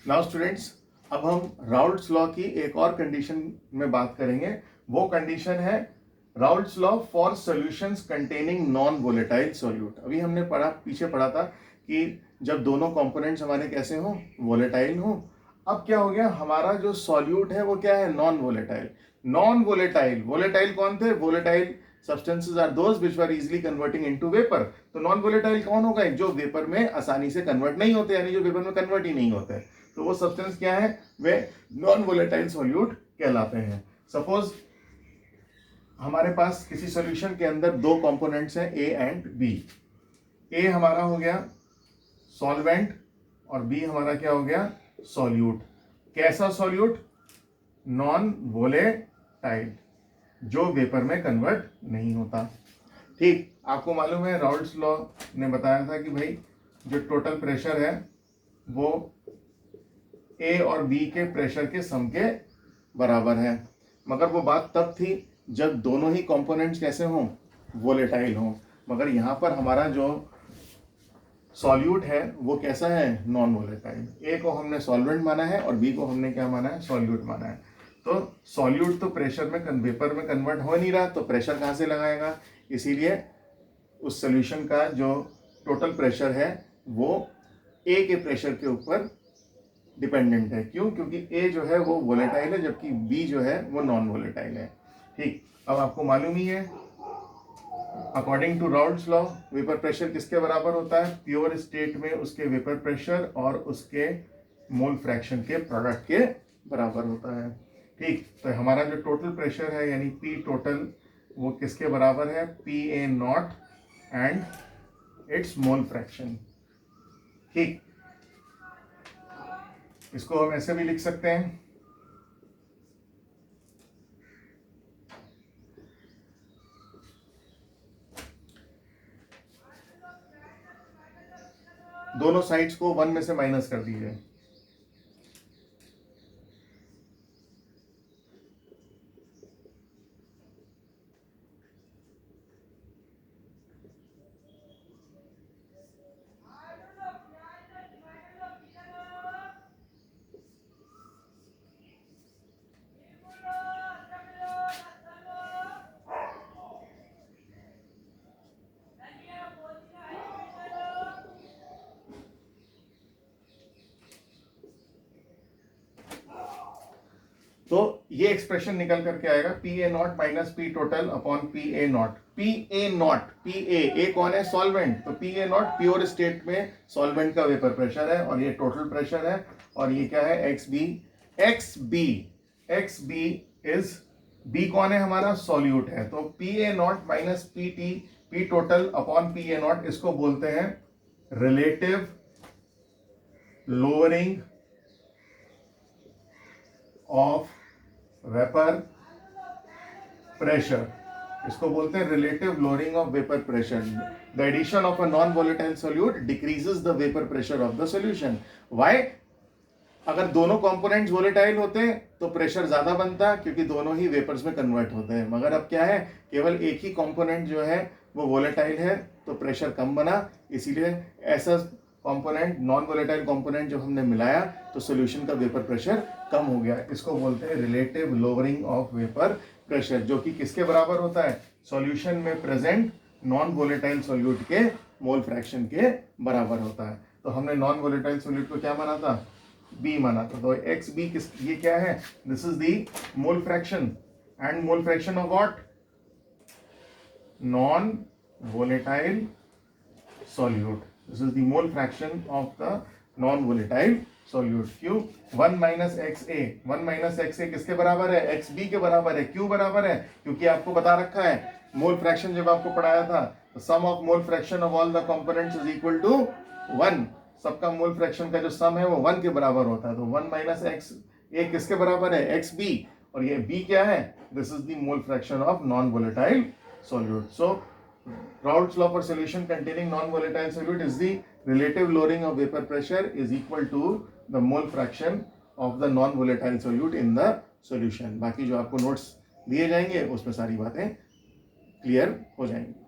Now students, अब हम Raoult's law की एक और कंडीशन में बात करेंगे। वो कंडीशन है Raoult's law for solutions containing non volatile solute. अभी हमने पीछे पढ़ा था कि जब दोनों कंपोनेंट्स हमारे कैसे हों, वोलेटाइल हों। अब क्या हो गया, हमारा जो सॉल्यूट है वो क्या है, non volatile. Non volatile, volatile कौन थे, volatile substances are those which are easily converting into vapour. तो नॉन वोलेटाइल कौन होगा, जो वेपर में आसानी से कन्वर्ट नहीं होते, यानी जो वेपर में कन्वर्ट ही नहीं होते। तो वो सब्सटेंस क्या है, वे नॉन वोलेटाइल सॉल्यूट कहलाते हैं। सपोज हमारे पास किसी सॉल्यूशन के अंदर दो कंपोनेंट्स हैं, ए एंड बी। ए हमारा हो गया सॉल्वेंट और बी हमारा क्या हो गया, सॉल्यूट। कैसा सॉल्यूट, नॉन वोलेटाइल, जो वेपर में कन्वर्ट नहीं होता। ठीक, आपको मालूम है राउल्ट्स लॉ ने बताया था कि भाई जो टोटल प्रेशर है वो ए और बी के प्रेशर के सम के बराबर है। मगर वो बात तब थी जब दोनों ही कंपोनेंट्स कैसे हों, वोलेटाइल हों। मगर यहाँ पर हमारा जो सॉल्यूट है वो कैसा है, नॉन वोलेटाइल। ए को हमने सॉल्वेंट माना है और बी को हमने क्या माना है, सॉल्यूट माना है। तो सॉल्यूट तो प्रेशर में वेपर में कन्वर्ट हो नहीं रहा, तो प्रेशर कहाँ से लगाएगा, इसीलिए उस सॉल्यूशन का जो टोटल प्रेशर है वो ए के प्रेशर के ऊपर डिपेंडेंट है। क्यों, क्योंकि ए जो है वो वोलेटाइल है जबकि बी जो है वो नॉन वोलेटाइल है। ठीक, अब आपको मालूम ही है according to Raoult's law vapour pressure किसके बराबर होता है, प्योर स्टेट में उसके वेपर प्रेशर और उसके मोल फ्रैक्शन के प्रोडक्ट के बराबर होता है। ठीक, तो हमारा जो टोटल प्रेशर है यानी पी टोटल वो किसके बराबर है, P a not and it's mole fraction. ठीक, इसको हम ऐसे भी लिख सकते हैं, दोनों साइड्स को 1 में से माइनस कर दीजिए। तो ये एक्सप्रेशन निकल करके आएगा P a naught minus P total upon p a not. P a not, P A कौन है, सॉल्वेंट, तो p a not pure state में सॉल्वेंट का वेपर प्रेशर है और ये टोटल प्रेशर है। और ये क्या है, x b. X b, x b is, b कौन है हमारा, सॉल्यूट है। तो p a naught minus p t, p total upon p a naught, इसको बोलते हैं relative lowering of vapour pressure. इसको बोलते हैं relative lowering of vapour pressure. The addition of a non volatile solute decreases the vapour pressure of the solution. Why, अगर दोनों components volatile होते तो प्रेशर ज्यादा बनता क्योंकि दोनों ही वेपर्स में कन्वर्ट होते हैं। मगर अब क्या है, केवल एक ही कंपोनेंट जो है वो वोलेटाइल है तो प्रेशर कम बना। इसीलिए ऐसा कंपोनेंट, नॉन वोलेटाइल कंपोनेंट जब हमने मिलाया तो सॉल्यूशन का वेपर प्रेशर कम हो गया। इसको बोलते हैं relative lowering of vapour pressure, जो कि किसके बराबर होता है, सॉल्यूशन में प्रेजेंट नॉन वोलेटाइल सॉल्यूट के मोल फ्रैक्शन के बराबर होता है। तो हमने नॉन वोलेटाइल सॉल्यूट को क्या माना था, बी माना था। तो एक्स बी किस, ये क्या है, this is the mole fraction and mole fraction of what, non volatile solute. This is the mole fraction of the non-volatile solute. क्यों, 1 माइनस एक्स ए, 1 माइनस एक्स ए किसके बराबर है, एक्स बी के बराबर है। क्यों बराबर है, क्योंकि आपको बता रखा है मोल फ्रैक्शन जब आपको पढ़ाया था, sum of mole fraction of all the components is equal to 1। सबका मोल फ्रैक्शन का जो सम है वो 1 के बराबर होता है। तो 1 माइनस एक्स ए किसके बराबर है, एक्स बी, और ये बी क्या है, this is the mole fraction of non volatile solute. So Raoult's law for solution containing non-volatile solute is the relative lowering of vapor pressure is equal to the mole fraction of the non-volatile solute in the solution. बाकी जो आपको notes दिए जाएंगे उसमें सारी बातें clear हो जाएंगी।